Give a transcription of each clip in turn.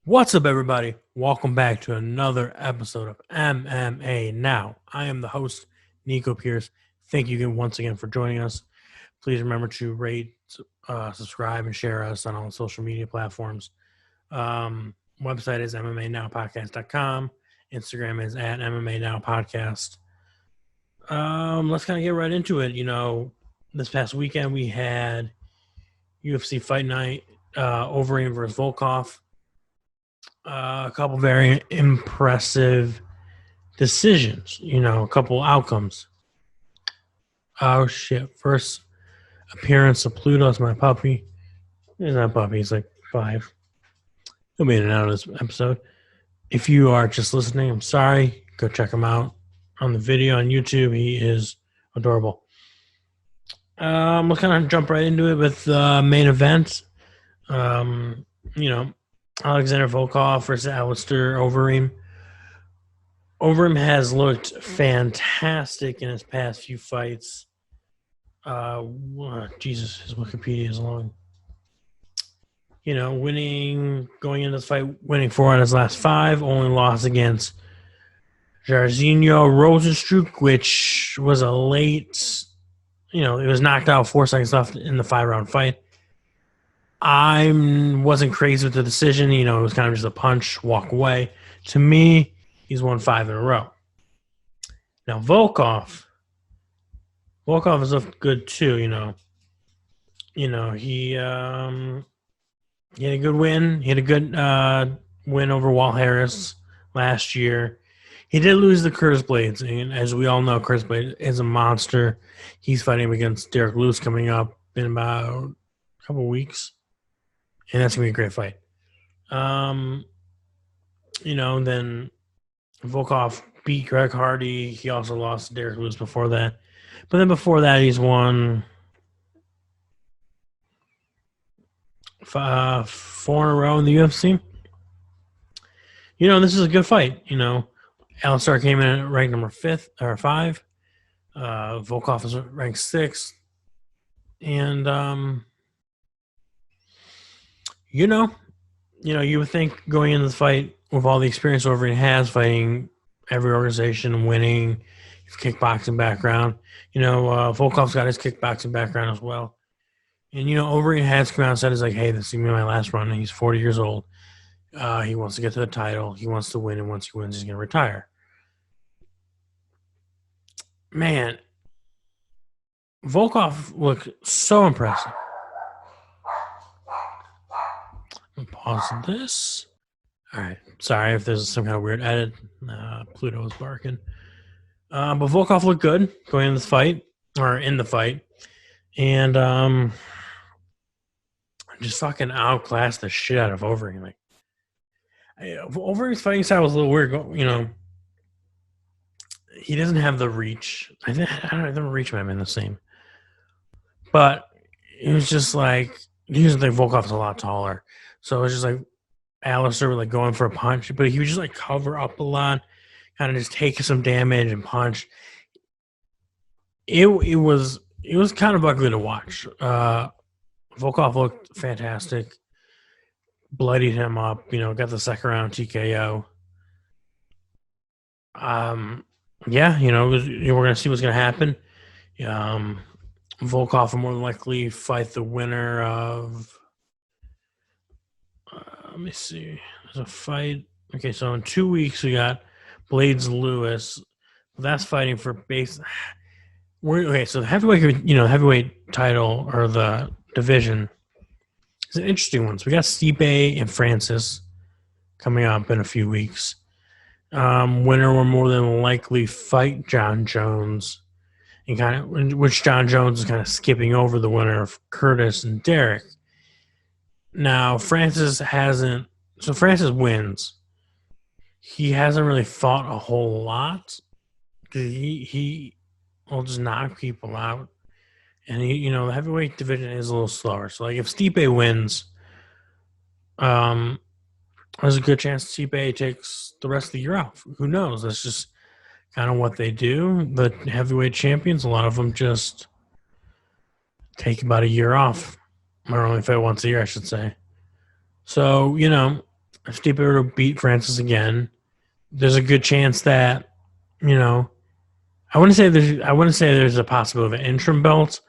What's up, everybody? Welcome back to another episode of MMA Now. I am the host, Nico Pierce. Thank you again once again for joining us. Please remember to rate, subscribe, and share us on all social media platforms. Website is MMANowPodcast.com. Instagram is at MMA Now Podcast. Let's kind of get right into it. This past weekend we had UFC Fight Night, Overeem versus Volkov. A couple very impressive decisions, a couple outcomes. Oh, shit. First appearance of Pluto's my puppy. He's not a puppy. He's like 5. He'll be in and out of this episode. If you are just listening, I'm sorry. Go check him out on the video on YouTube. He is adorable. We'll kind of jump right into it with the main event. Alexander Volkov versus Alistair Overeem. Overeem has looked fantastic in his past few fights. Jesus, his Wikipedia is long. Going into this fight, winning 4 out of his last 5. Only lost against Jairzinho Rozenstruik, which was a late, it was knocked out 4 seconds left in the 5-round fight. I wasn't crazy with the decision. It was kind of just a punch, walk away. To me, he's won 5 in a row. Now, Volkov has looked good too, he had a good win. He had a good win over Walt Harris last year. He did lose the Curtis Blades, and as we all know, Curtis Blades is a monster. He's fighting against Derek Lewis coming up in about a couple weeks. And that's going to be a great fight. Then Volkov beat Greg Hardy. He also lost to Derek Lewis before that. But then before that, he's won 4 in a row in the UFC. This is a good fight. Alistair came in at rank number 5. Volkov is ranked 6th. And, you would think going into the fight with all the experience Overeem has, fighting every organization and winning, his kickboxing background. Volkov's got his kickboxing background as well. And, Overeem has come out and said, hey, this is going to be my last run. And he's 40 years old. He wants to get to the title. He wants to win. And once he wins, he's going to retire. Man, Volkov looked so impressive. Pause this. All right. Sorry if there's some kind of weird edit. Pluto was barking. But Volkov looked good going in the fight. And just fucking outclassed the shit out of Overeem. Overeem's fighting style was a little weird. He doesn't have the reach. I don't know, the reach might have been the same. But it was just like, usually Volkov's a lot taller. So it was just like Alistair was going for a punch, but he would just cover up a lot, kind of just take some damage and punch. It was kind of ugly to watch. Volkov looked fantastic, bloodied him up. Got the second round TKO. We're gonna see what's gonna happen. Volkov will more than likely fight the winner of. Let me see. There's a fight. Okay, so in 2 weeks we got Blades Lewis. That's fighting for base. So the heavyweight title or the division is an interesting one. So we got Stipe and Francis coming up in a few weeks. Winner will more than likely fight John Jones, and which John Jones is kind of skipping over the winner of Curtis and Derek. Now, Francis wins. He hasn't really fought a whole lot. He will just knock people out. And, the heavyweight division is a little slower. So, if Stipe wins, there's a good chance Stipe takes the rest of the year off. Who knows? That's just kind of what they do. The heavyweight champions, a lot of them just take about a year off. Or only fight once a year, I should say. So, if Stipe were to beat Francis again, there's a good chance that, I wouldn't say there's a possibility of an interim belt,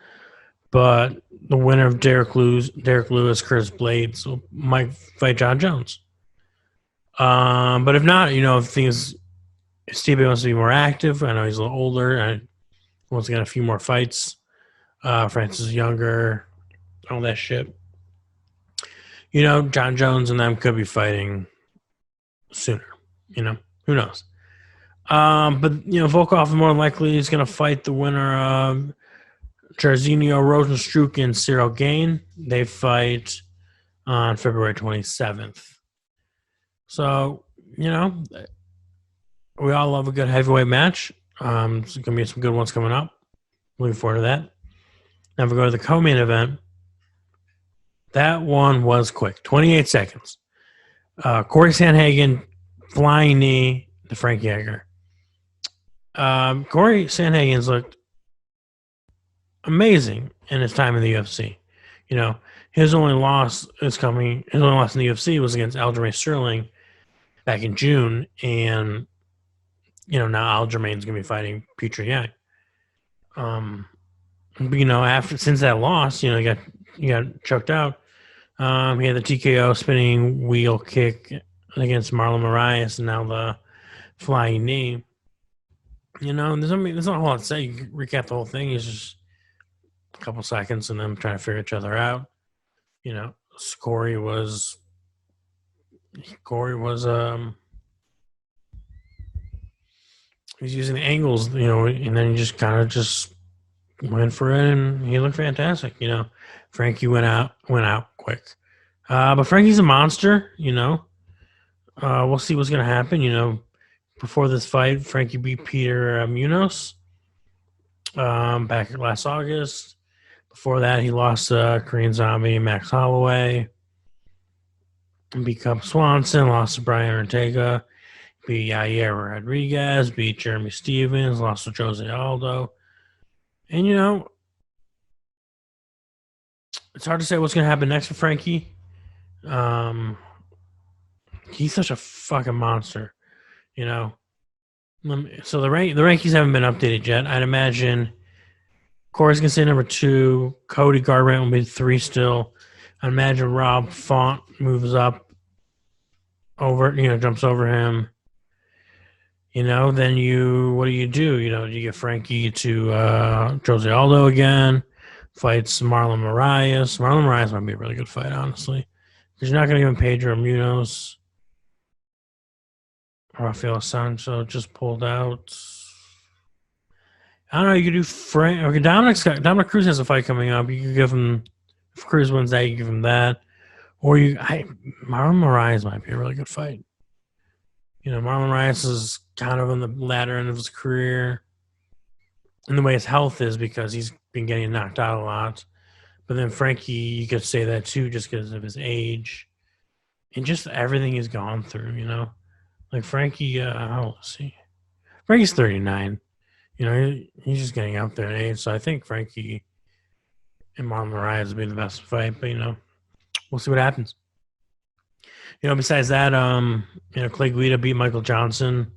but the winner of Derek Lewis, Chris Blades might fight John Jones. But if not, if Stipe wants to be more active, I know he's a little older and wants to get a few more fights. Francis is younger, all that shit. John Jones and them could be fighting sooner. Who knows? But Volkov more likely is going to fight the winner of Jairzinho Rozenstruik and Cyril Gane. They fight on February 27th. So, we all love a good heavyweight match. There's going to be some good ones coming up. Looking forward to that. Now, if we go to the co-main event, that one was quick. 28 seconds. Corey Sandhagen, flying knee to Frankie Edgar. Corey Sandhagen's looked amazing in his time in the UFC. His only loss in the UFC was against Aljamain Sterling back in June, and now Aljamain's gonna be fighting Petr Yang. But since that loss, he got choked out. He had the TKO spinning wheel kick against Marlon Moraes, and now the flying knee. There's not a whole lot to say. You can recap the whole thing. It's just a couple seconds and them trying to figure each other out. Corey was he's using the angles, and then he just kind of just went for it, and he looked fantastic. Frankie went out quick. But Frankie's a monster, We'll see what's going to happen, Before this fight, Frankie beat Peter Munoz back last August. Before that, he lost Korean Zombie, Max Holloway. Beat Cub Swanson, lost to Brian Ortega. Beat Yair Rodriguez, beat Jeremy Stevens, lost to Jose Aldo. And, it's hard to say what's going to happen next for Frankie. He's such a fucking monster, So the rankings haven't been updated yet. I'd imagine Corey's going to say number 2. Cody Garbrandt will be 3 still. I'd imagine Rob Font moves up jumps over him. Then what do? You get Frankie to Jose Aldo again, fights Marlon Moraes. Marlon Moraes might be a really good fight, honestly, because you're not going to give him Pedro Munoz. Rafael Sancho just pulled out. I don't know. You could do Frank. Okay, Dominic Cruz has a fight coming up. You could give him, if Cruz wins that, you give him that. Or Marlon Moraes might be a really good fight. Marlon Moraes is kind of on the latter end of his career in the way his health is, because he's been getting knocked out a lot. But then Frankie, you could say that too, just because of his age and just everything he's gone through, Like Frankie, how old is he? Frankie's 39. He's just getting up there in age. So I think Frankie and Marlon Moraes would be the best fight. But, we'll see what happens. Besides that, Clay Guida beat Michael Johnson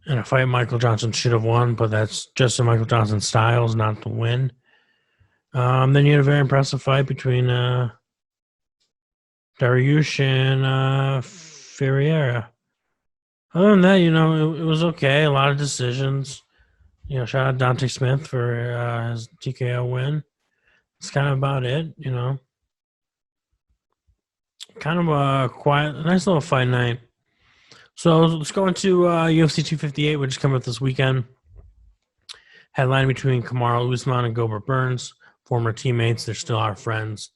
in a fight Michael Johnson should have won, but that's just in Michael Johnson's styles, not to win. Then you had a very impressive fight between Dariush and Ferreira. Other than that, it was okay. A lot of decisions. Shout out Dante Smith for his TKO win. That's kind of about it, Kind of a quiet, nice little fight night. So let's go into UFC 258, which is coming up this weekend. Headline between Kamaru Usman and Gilbert Burns, former teammates. They're still our friends.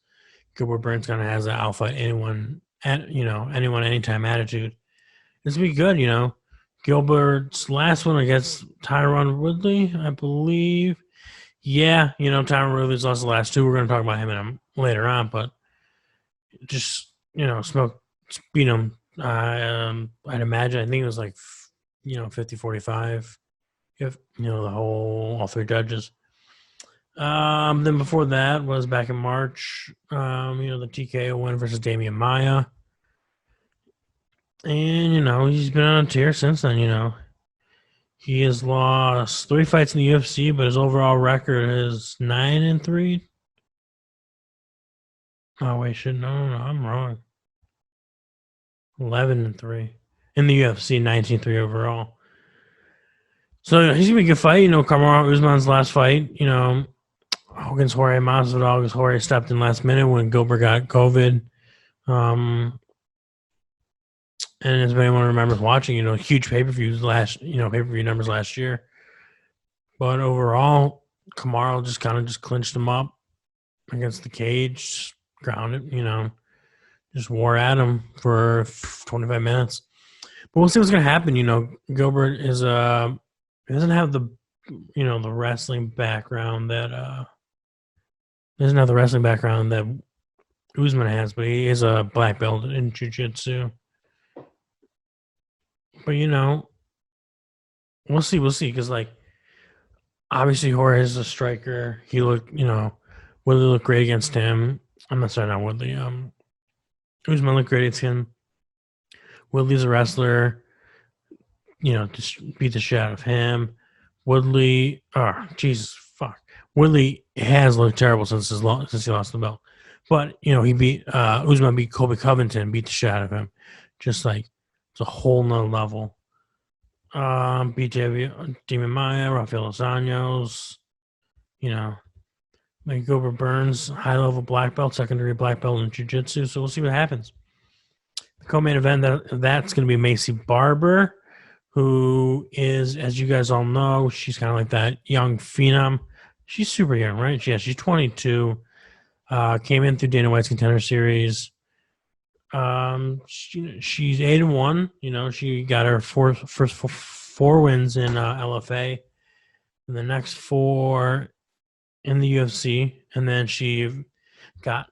Gilbert Burns kind of has an I'll fight anyone, anytime attitude. This will be good, Gilbert's last one against Tyron Woodley, I believe. Yeah, Tyron Woodley's lost the last 2. We're going to talk about him later on, but just, beat him. I'd imagine, I think it was like, 50-45. All 3 judges. Then before that was back in March, the TKO win versus Damian Maia. And, he's been on a tear since then, He has lost 3 fights in the UFC, but his overall record is 9-3. Oh, wait, shit. No, I'm wrong. 11-3. In the UFC, 19-3 overall. So he's going to be a good fight. Kamaru Usman's last fight, against Jorge Masvidal, because Jorge stepped in last minute when Gilbert got COVID. And as anyone remembers watching, huge pay-per-views pay-per-view numbers last year. But overall, Kamaru just kind of clinched him up against the cage, grounded, just wore at him for 25 minutes. But we'll see what's going to happen. Gilbert is he doesn't have the the wrestling background that Usman has, but he is a black belt in jiu-jitsu. But we'll see, because obviously Jorge is a striker. He looked, Woodley looked great against him. I'm not sorry, not Woodley. Usman looked great against him. Woodley's a wrestler. Just beat the shit out of him. Woodley, Jesus fuck. Woodley has looked terrible since he lost the belt. But he beat Usman beat Colby Covington, beat the shit out of him. Just like it's a whole nother level. BJ Demon Maya, Rafael Dos Anjos, Gilbert Burns, high level black belt, secondary black belt in jiu-jitsu. So we'll see what happens. The co-main event that's going to be Macy Barber, who is, as you guys all know, she's kind of like that young phenom. She's super young, right? Yeah, she's 22. Came in through Dana White's Contender Series. She's 8-1. She got her first 4 wins in LFA, and the next 4 in the UFC, and then she got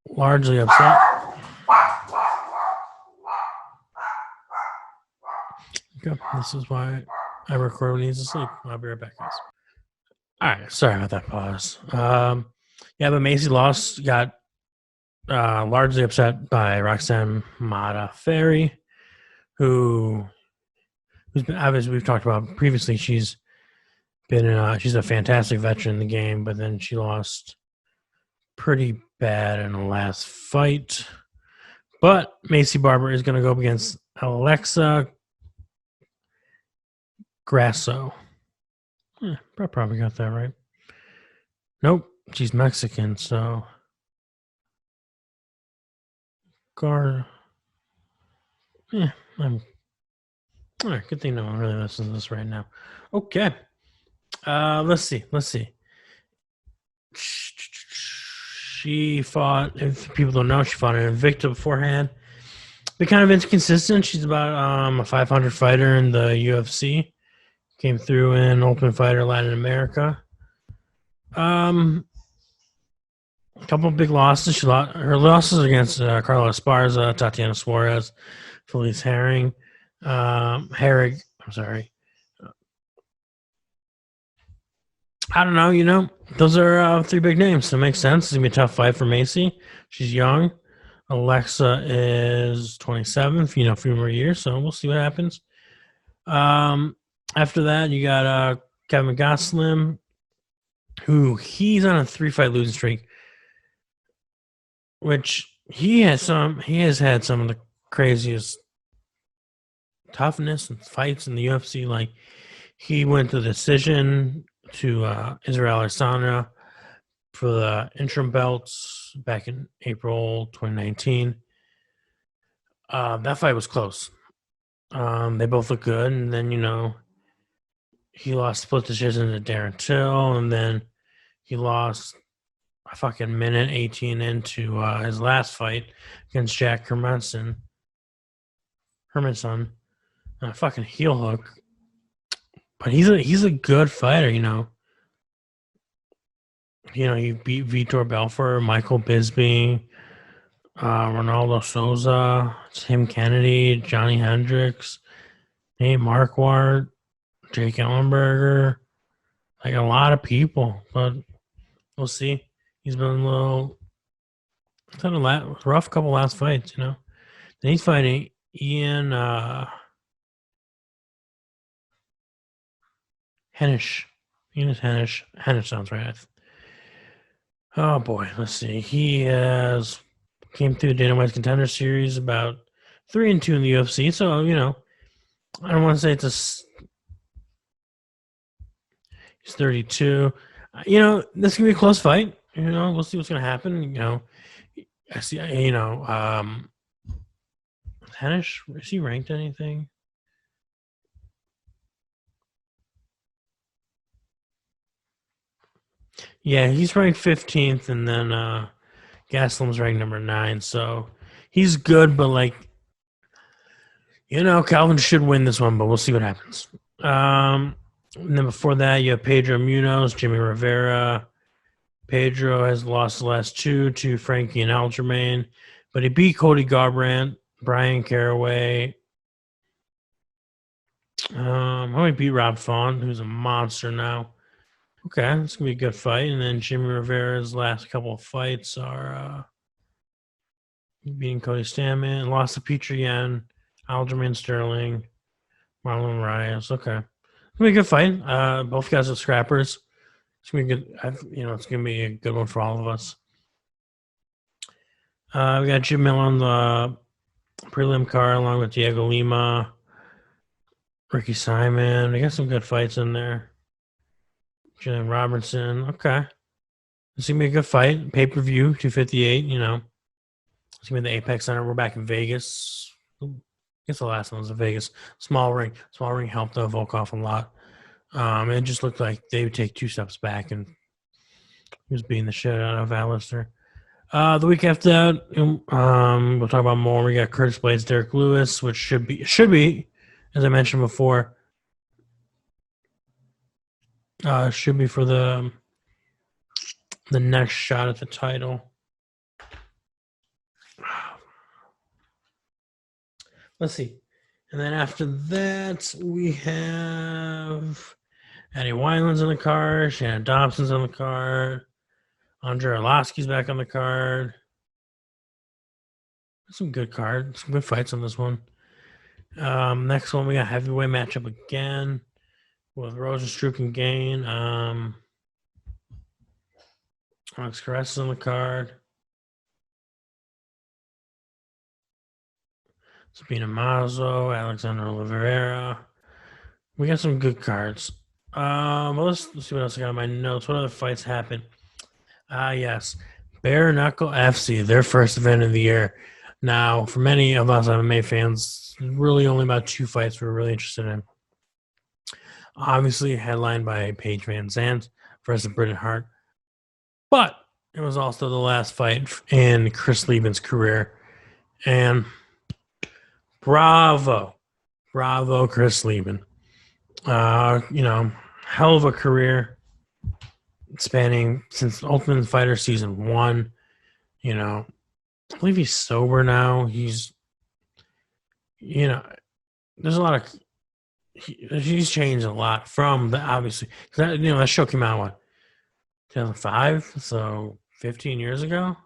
largely upset. Okay, this is why I record when he's asleep. I'll be right back, guys. All right, sorry about that pause. But Macy got largely upset by Roxanne Modafferi, who's been, obviously we've talked about previously. She's a fantastic veteran in the game, but then she lost pretty bad in the last fight. But Macy Barber is going to go up against Alexa Grasso. I probably got that right. Nope, she's Mexican, so I'm all right. Good thing no one really listens to this right now. Okay, let's see. She fought, if people don't know, she fought an Invicta beforehand. Been kind of inconsistent. She's about a 500 fighter in the UFC. Came through in Ultimate Fighter Latin America. A couple of big losses. Her losses against Carla Esparza, Tatiana Suarez, Felice Herring, Herrig. I'm sorry. I don't know. Those are 3 big names. So it makes sense. It's going to be a tough fight for Macy. She's young. Alexa is 27, a few more years. So we'll see what happens. After that, you got Kevin Gastelum, who he's on a 3-fight losing streak, which he has had some of the craziest toughness and fights in the UFC. Like, he went to the decision to Israel Adesanya for the interim belts back in April 2019. That fight was close. They both look good, and then he lost split decision to Darren Till, and then he lost a fucking minute 18 into his last fight against Jack Hermansson. A fucking heel hook. But he's a good fighter, he beat Vitor Belfort, Michael Bisping, Ronaldo Souza, Tim Kennedy, Johnny Hendricks, Nate Marquardt, Jake Ellenberger, like a lot of people, but we'll see. He's been a rough couple last fights, Then he's fighting Ian Hennish. Ian Hennish. Hennish sounds right. Oh boy, let's see. He has came through Dana White's Contender Series about 3-2 in the UFC. So I don't want to say he's 32. This can be a close fight. We'll see what's gonna happen. I see. Hennish, is he ranked anything? Yeah, he's ranked 15th, and then Gaslam's ranked number 9. So he's good, but Calvin should win this one, but we'll see what happens. And then before that, you have Pedro Munoz, Jimmy Rivera. Pedro has lost the last 2 to Frankie and Aljamain, but he beat Cody Garbrandt, Brian Caraway. He beat Rob Font, who's a monster now. Okay, it's going to be a good fight. And then Jimmy Rivera's last couple of fights are beating Cody Stamann, lost to Petr Yan, Aljamain Sterling, Marlon Reyes. Okay. It's going to be a good fight. Both guys are scrappers. It's going to be good. It's going to be a good one for all of us. We got Jim Miller on the prelim card along with Diego Lima, Ricky Simon. We got some good fights in there. Julian Robertson. Okay. It's going to be a good fight. Pay-per-view, 258, It's going to be in the Apex Center. We're back in Vegas. I guess the last one was in Vegas. Small ring. Small ring helped Volkov a lot. It just looked like they would take 2 steps back, and he was beating the shit out of Alistair. The week after that, we'll talk about more. We got Curtis Blades, Derek Lewis, which should be, as I mentioned before, should be for the next shot at the title. Let's see. And then after that, we have Eddie Wineland's on the card. Shannon Dobson's on the card. Andre Arlovsky's back on the card. Some good cards. Some good fights on this one. Next one, we got heavyweight matchup again with Rosenstruck and Gain. Alex Caress is on the card. Sabina Mazo, Alexander Oliveira. We got some good cards. Let's see what else I got on my notes. What other fights happened? Yes. Bare Knuckle FC, their first event of the year. Now, for many of us MMA fans, really only about 2 fights we're really interested in. Obviously, headlined by Paige Van Zandt versus Britain Hart. But it was also the last fight in Chris Lieben's career. And bravo, Chris Lieben. Hell of a career spanning since Ultimate Fighter Season 1. I believe he's sober now. He's, there's a lot of, he's changed a lot from the, obviously, because that show came out, 2005? So 15 years ago?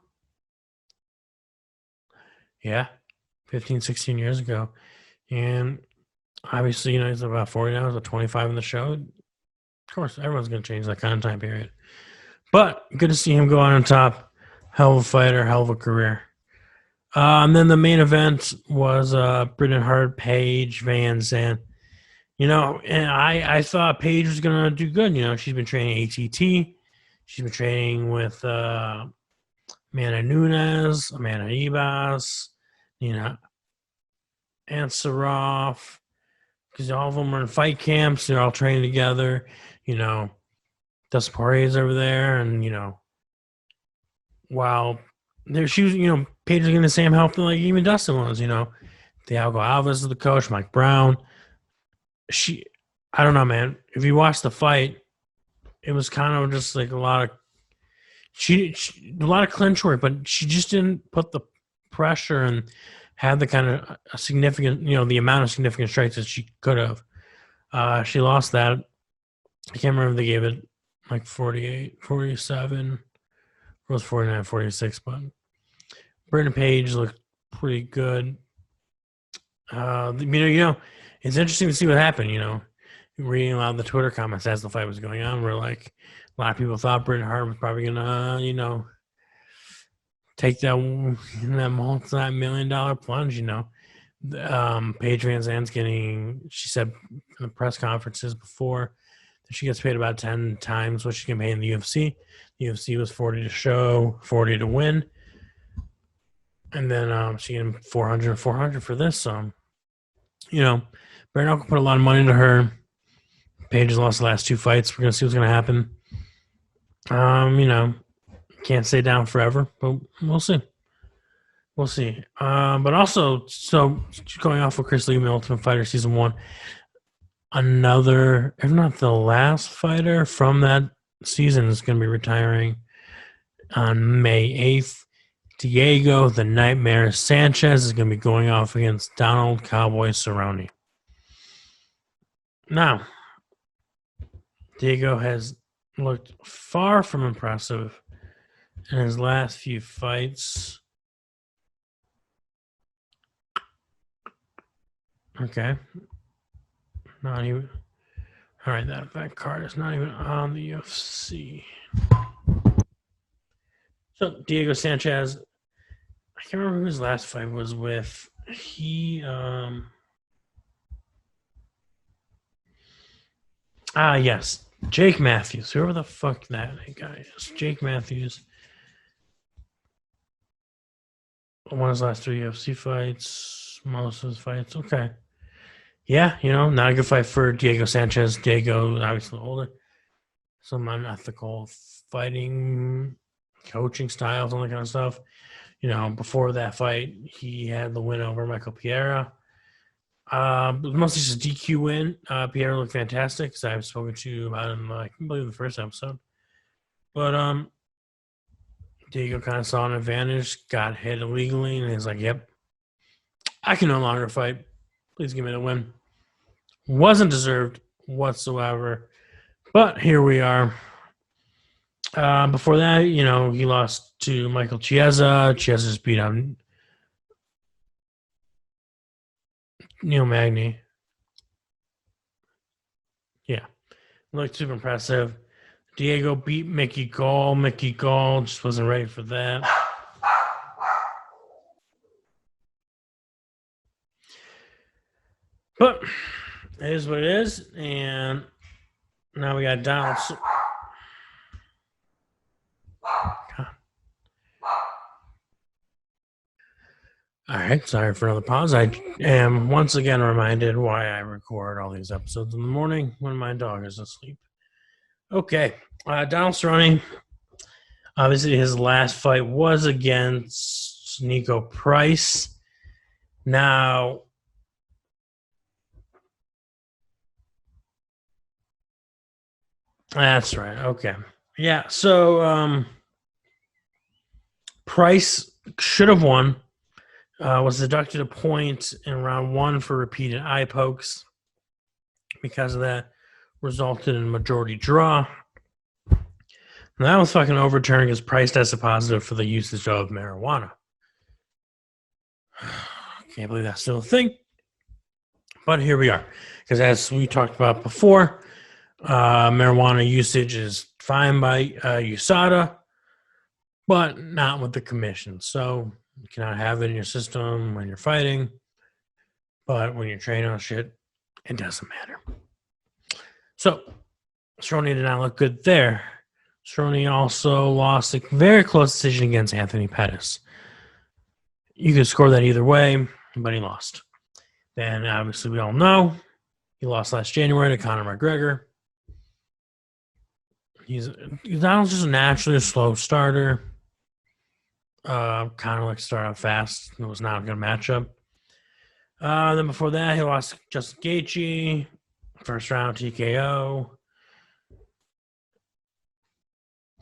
Yeah, 15, 16 years ago. And obviously, he's about 40 now. He's about 25 in the show. Of course, everyone's going to change that kind of time period. But good to see him go on top. Hell of a fighter, hell of a career. And then the main event was Britain Hart, Paige Van Zandt. And I thought Paige was going to do good. She's been training ATT. She's been training with Amanda Nunes, Amanda Ibas, and Saroff. Because all of them are in fight camps. They're all training together. Dustin Poirier's over there. And, while she was, Paige was getting the same help that even Dustin was, Thiago Alves is the coach, Mike Brown. I don't know, man. If you watch the fight, it was kind of just a lot of clinch work, but she just didn't put the pressure and have the kind of significant, the amount of significant strikes that she could have. She lost that. I can't remember if they gave it 48, 47, it was 49, 46, but Britain Page looked pretty good. It's interesting to see what happened. Reading a lot of the Twitter comments as the fight was going on, where like a lot of people thought Britain Hart was probably gonna, take that multi-million-dollar plunge. Paige Van Zandt's she said in the press conferences before that she gets paid about 10 times what she can pay in the UFC. The UFC was 40 to show, 40 to win. And then she getting 400 for this. So, Baron put a lot of money into her. Paige has lost the last 2 fights. We're going to see what's going to happen. Can't stay down forever, but we'll see. We'll see. But also, so going off of Chris Liebman, Ultimate Fighter Season 1, another, if not the last fighter from that season is going to be retiring on May 8th. Diego the Nightmare Sanchez is going to be going off against Donald Cowboy Cerrone. Now, Diego has looked far from impressive in his last few fights. Okay. Not even. All right, that card is not even on the UFC. So, Diego Sanchez, I can't remember who his last fight was with. Yes, Jake Matthews. Whoever the fuck that guy is. Jake Matthews. Won his last 3 UFC fights. Most of his fights. Okay. Yeah, not a good fight for Diego Sanchez. Diego, obviously older. Some unethical fighting, coaching styles, all that kind of stuff. Before that fight, he had the win over Michael Pereira. Mostly just a DQ win. Pereira looked fantastic, because I've spoken to you about him, I believe, the first episode. But Diego kind of saw an advantage, got hit illegally, and he's like, yep, I can no longer fight. Please give me the win. Wasn't deserved whatsoever. But here we are. Before that, he lost to Michael Chiesa. Chiesa just beat out Neil Magny. Yeah. Looked super impressive. Diego beat Mickey Gall. Mickey Gall just wasn't ready for that. But it is what it is. And now we got Donald. All right, sorry for another pause. I am once again reminded why I record all these episodes in the morning when my dog is asleep. Okay, Donald Cerrone, obviously his last fight was against Nico Price. Now, that's right, okay. Yeah, so Price should have won. Was deducted a point in round 1 for repeated eye pokes. Because of that, resulted in a majority draw. And that was fucking overturned because Price tested positive for the usage of marijuana. Can't believe that's still a thing. But here we are. Because as we talked about before, marijuana usage is fine by USADA, but not with the commission. So you cannot have it in your system when you're fighting, but when you're training on shit, it doesn't matter. So Cerrone did not look good there. Cerrone also lost a very close decision against Anthony Pettis. You could score that either way, but he lost. Then obviously we all know he lost last January to Conor McGregor. Donald's just naturally a slow starter. Conor started out fast. It was not a good matchup. Then before that, he lost to Justin Gaethje. First round TKO.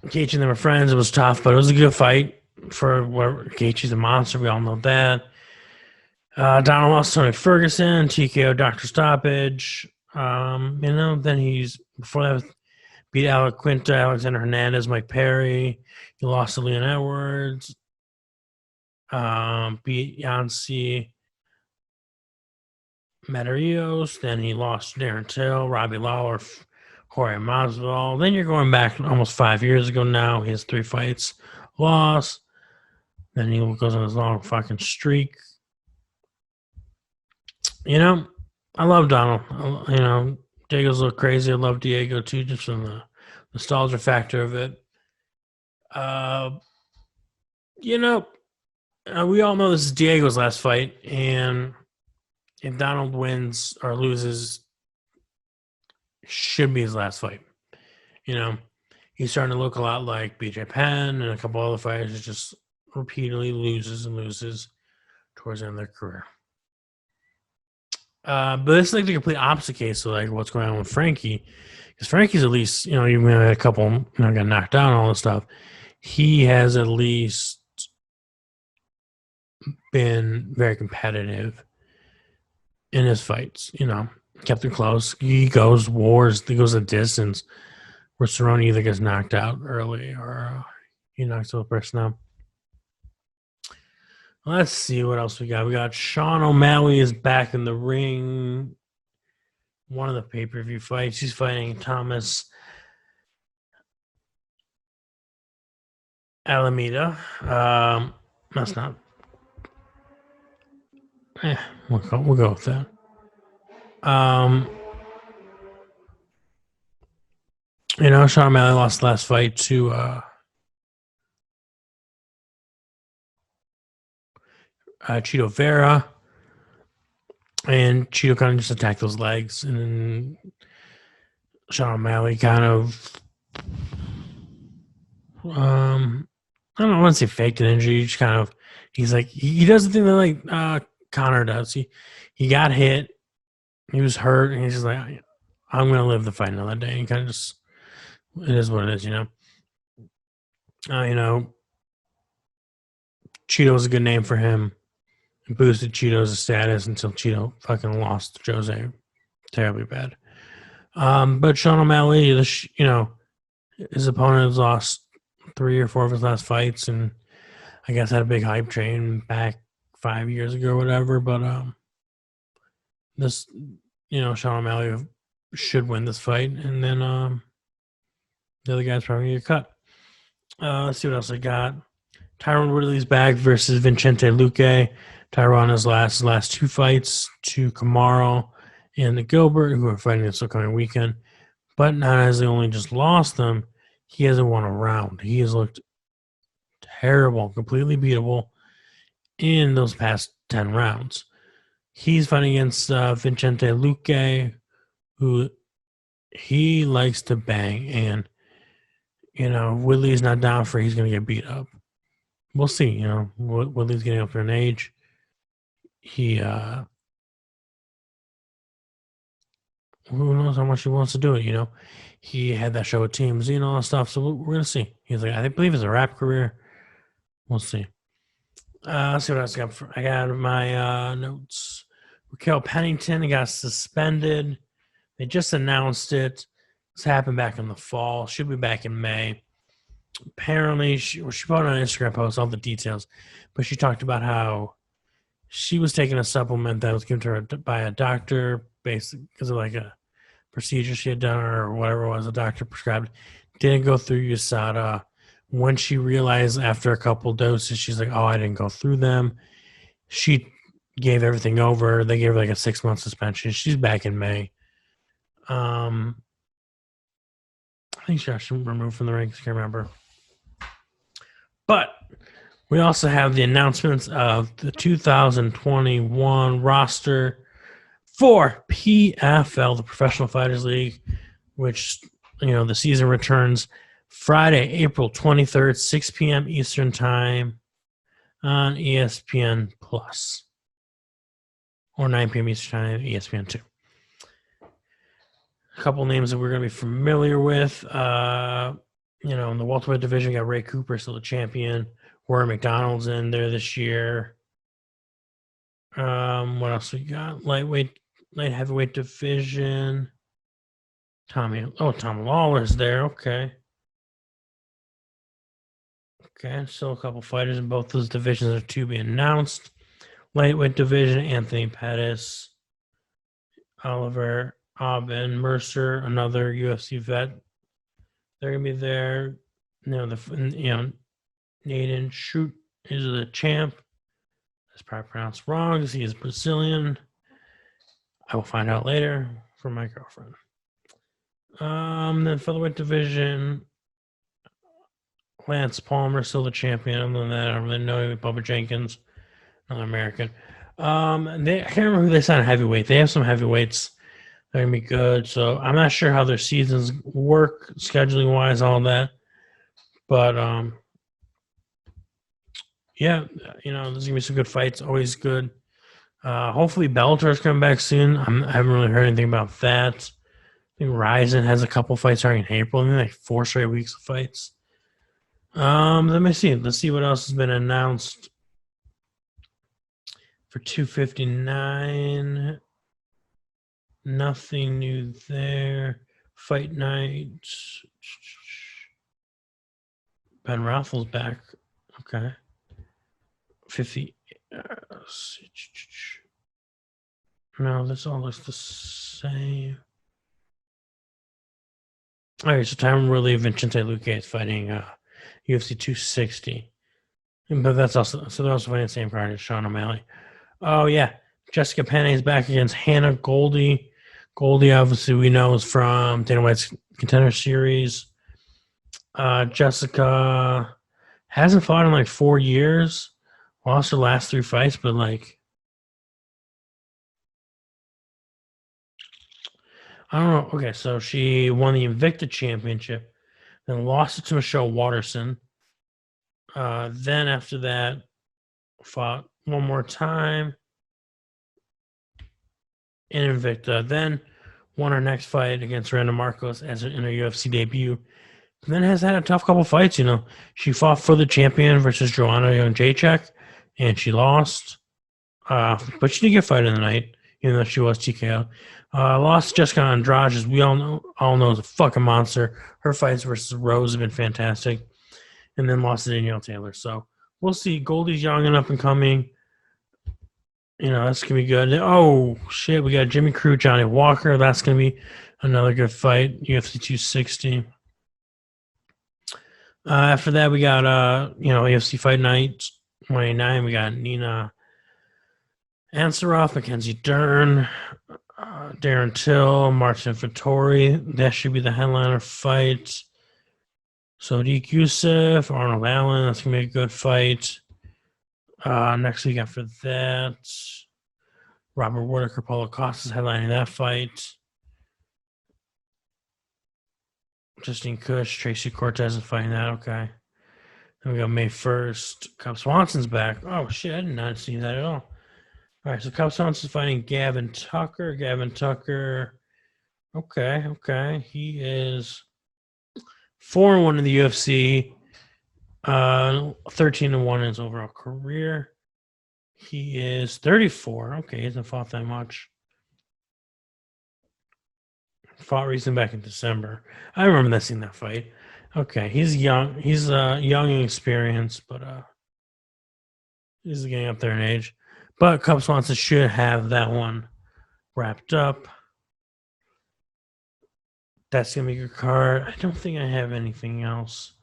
Gaethje and them were friends. It was tough, but it was a good fight for Gaethje's a monster. We all know that. Donald lost to Tony Ferguson, TKO, doctor stoppage. Then he's before that beat Alec Quinta, Alexander Hernandez, Mike Perry. He lost to Leon Edwards. Beat Yancy Medeiros. Then he lost Darren Till, Robbie Lawler, Jorge Masvidal. Then you're going back almost 5 years ago now. He has 3 fights, loss. Then he goes on his long fucking streak. I love Donald. Diego's a little crazy. I love Diego too, just from the nostalgia factor of it. We all know this is Diego's last fight, and if Donald wins or loses, should be his last fight. He's starting to look a lot like BJ Penn and a couple other fighters that just repeatedly loses and loses towards the end of their career. But this is like the complete opposite case of like what's going on with Frankie, because Frankie's at least, even though had a couple, got knocked down and all this stuff, he has at least been very competitive in his fights. Kept it close. He goes wars. He goes a distance. Where Cerrone either gets knocked out early or he knocks the person out. Let's see what else we got. We got Sean O'Malley is back in the ring. One of the pay-per-view fights. He's fighting Thomas Alameda. That's not. We'll go with that. Sean O'Malley lost the last fight to Cheeto Vera, and Cheeto kind of just attacked those legs, and then Sean O'Malley kind of, I don't want to say faked an injury. Just kind of, he's like, he does the thing that like Connor does. He got hit, he was hurt, and he's just like, I'm gonna live the fight another day. And kind of just, it is what it is, Cheeto's a good name for him. It boosted Cheeto's status until Cheeto fucking lost to Jose terribly bad. But Sean O'Malley, his opponent has lost 3 or 4 of his last fights, and I guess had a big hype train back 5 years ago or whatever. But this, Sean O'Malley should win this fight, and then the other guy's probably gonna get cut. Let's see what else I got. Tyron Woodley's back versus Vicente Luque. Tyron has lost his last 2 fights to Kamaru and Gilbert, who are fighting this upcoming weekend. But not as they only just lost them, he hasn't won a round. He has looked terrible, completely beatable in those past 10 rounds. He's fighting against Vicente Luque, who he likes to bang, and Woodley's not down for he's going to get beat up. We'll see. Woodley's getting up there in age. He who knows how much he wants to do it. He had that show with TMZ and all that stuff, so we're going to see. He's like, I believe it's a rap career. We'll see. Let's see what else I got. I got my notes. Raquel Pennington got suspended. They just announced it. This happened back in the fall. She'll be back in May. Apparently, she put on an Instagram post all the details, but she talked about how she was taking a supplement that was given to her by a doctor, basically because of like a procedure she had done or whatever it was a doctor prescribed. Didn't go through USADA. When she realized after a couple doses, she's like, oh, I didn't go through them. She gave everything over. They gave her like a 6-month suspension. She's back in May. I think she actually removed from the ranks. I can't remember. But we also have the announcements of the 2021 roster for PFL, the Professional Fighters League, which, the season returns Friday, April 23rd, 6 p.m. Eastern Time on ESPN Plus, or 9 p.m. Eastern Time, ESPN 2. A couple names that we're going to be familiar with. In the welterweight division, we got Ray Cooper, still the champion. Rory McDonald's in there this year. What else we got? Light heavyweight division. Tom Lawler's there. Okay, still a couple fighters in both those divisions are to be announced. Lightweight division, Anthony Pettis. Oliver, and Mercer, another UFC vet. They're gonna be there. Nathan Shoot is the champ. That's probably pronounced wrong because he is Brazilian. I will find out later from my girlfriend. Then featherweight division, Lance Palmer still the champion. Other than that, I don't really know. Bubba Jenkins, another American. I can't remember who they signed heavyweight. They have some heavyweights. They're gonna be good. So I'm not sure how their seasons work scheduling wise, all that. But yeah, there's gonna be some good fights. Always good. Hopefully Bellator's coming back soon. I haven't really heard anything about that. I think Ryzen has a couple fights starting in April. I think like 4 straight weeks of fights. Let me see. Let's see what else has been announced for 259. Nothing new there. Fight Night. Ben Raffles back. Okay. 50. No, this all looks the same. All right, so Tyron Woodley, Vicente Luque is fighting UFC 260. But that's also, so they're also fighting the same card as Sean O'Malley. Oh, yeah. Jessica Penne is back against Hannah Goldie. Goldie, obviously, we know is from Dana White's Contender Series. Jessica hasn't fought in like 4 years. Lost her last 3 fights, but like, I don't know. Okay, so she won the Invicta Championship, then lost it to Michelle Watterson. Then after that, fought one more time in Invicta. Then won her next fight against Randa Marcos in her UFC debut. And then has had a tough couple fights. She fought for the champion versus Joanna Jędrzejczyk, and she lost. But she did get fight of the night, even though she was TKO. Lost Jessica Andrade, as we all know is a fucking monster. Her fights versus Rose have been fantastic. And then lost to Danielle Taylor. So we'll see. Goldie's young and up and coming. That's going to be good. Oh, shit. We got Jimmy Crute, Johnny Walker. That's going to be another good fight. UFC 260. After that, we got, UFC Fight Night 29. We got Nina Ansaroff, Mackenzie Dern, Darren Till, Martin Vittori. That should be the headliner fight. Sodiq Yusuff, Arnold Allen. That's going to be a good fight. Next week after that, Robert Whittaker, Paulo Costas headlining that fight. Justine Kush, Tracy Cortez is fighting that. Okay. Then we got May 1st. Cub Swanson's back. Oh, shit. I did not see that at all. All right. So Cub Swanson's fighting Gavin Tucker. Okay. He is 4-1 in the UFC. 13-1 in his overall career. He is 34. Okay, he hasn't fought that much. Fought recently back in December. I remember seeing that fight. Okay, he's young. He's young and experienced, but he's getting up there in age. But Cub Swanson should have that one wrapped up. That's gonna be a good card. I don't think I have anything else.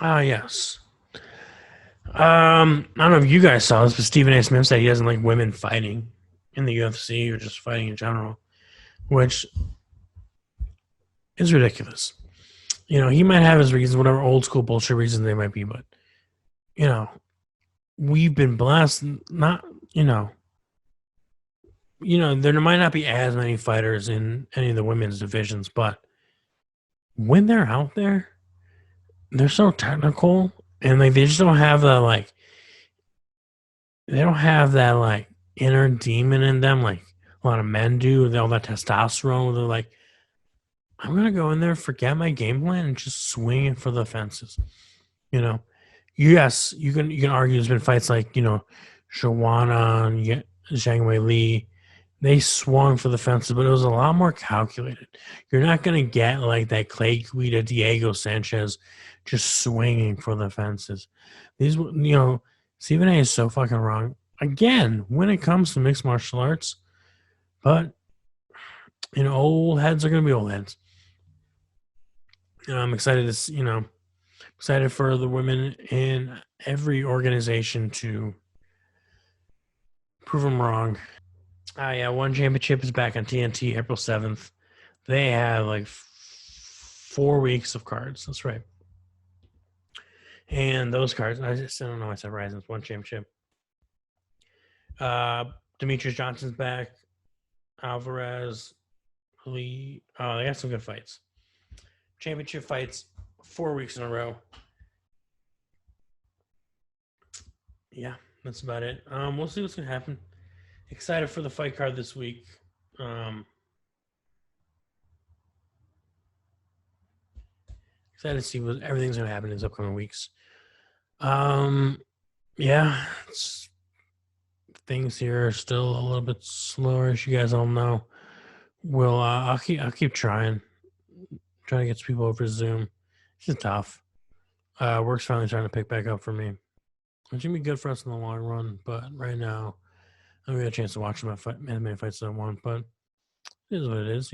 Yes. I don't know if you guys saw this, but Stephen A. Smith said he doesn't like women fighting in the UFC or just fighting in general, which is ridiculous. He might have his reasons, whatever old school bullshit reasons they might be, but, we've been blessed. Not, there might not be as many fighters in any of the women's divisions, but when they're out there, they're so technical, and like they just don't have that inner demon in them like a lot of men do. All that testosterone. They're like, I'm gonna go in there, forget my game plan, and just swing it for the fences. Yes, you can argue there's been fights like Joanna and Zhang Wei Li. They swung for the fences, but it was a lot more calculated. You're not going to get like that Clay Guida, Diego Sanchez just swinging for the fences. These, Stephen A is so fucking wrong. Again, when it comes to mixed martial arts, but old heads are gonna be old heads. I'm excited to excited for the women in every organization to prove them wrong. Yeah, One Championship is back on TNT April 7th. They have like 4 weeks of cards. That's right. And those cards, I don't know. I said Rizin's One Championship. Demetrius Johnson's back. Alvarez, Lee. Oh, they got some good fights. Championship fights 4 weeks in a row. Yeah, that's about it. We'll see what's gonna happen. Excited for the fight card this week. Excited to see what everything's gonna happen in these upcoming weeks. Yeah, things here are still a little bit slower, as you guys all know. I'll keep trying to get people over Zoom. It's just tough. Work's finally trying to pick back up for me. It's gonna be good for us in the long run, but right now I don't get a chance to watch as many fights as I want. But it is what it is,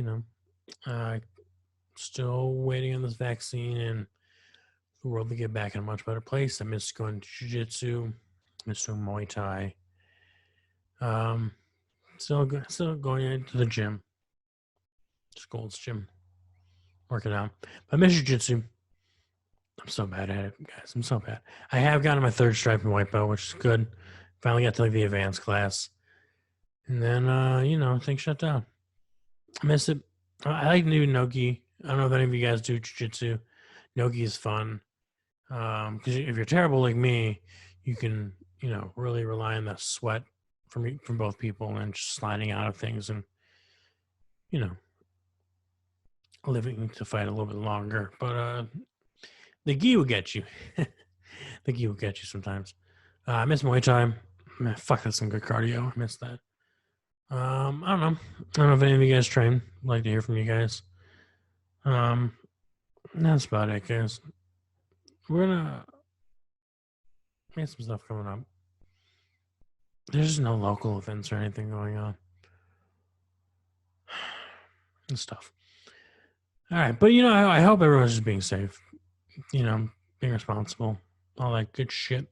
Still waiting on this vaccine and the world to get back in a much better place. I miss going to jiu-jitsu, miss doing Muay Thai. Still going into the gym, just Gold's Gym, working out. But I miss jiu-jitsu. I'm so bad at it, guys. I'm so bad. I have gotten my 3rd stripe in white belt, which is good. Finally got to like the advanced class, and then things shut down. I miss it. I like to do nogi. I don't know if any of you guys do jiu-jitsu. Nogi is fun. Because if you're terrible like me, you can, really rely on the sweat from both people and just sliding out of things and, living to fight a little bit longer. But the gi will get you. The gi will get you sometimes. I miss Muay Thai. Man, fuck, that's some good cardio. I miss that. I don't know. I don't know if any of you guys train. I'd like to hear from you guys. That's about it, guys. We're gonna get some stuff coming up. There's just no local events or anything going on. And stuff. All right, but I hope everyone's just being safe. Being responsible, all that good shit.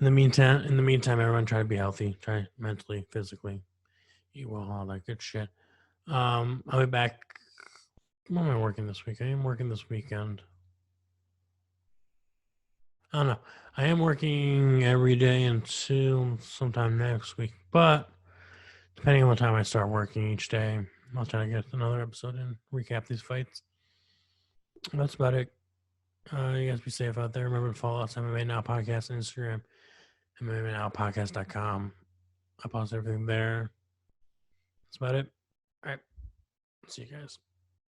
In the meantime, everyone try to be healthy. Try mentally, physically, eat well, all that good shit. I'll be back. When am I working this week? I am working this weekend. I don't know. I am working every day until sometime next week. But depending on what time I start working each day, I'll try to get another episode and recap these fights. That's about it. You guys be safe out there. Remember to follow us MMA Now Podcast on Instagram, MMANowPodcast.com. I post everything there. That's about it. All right. See you guys.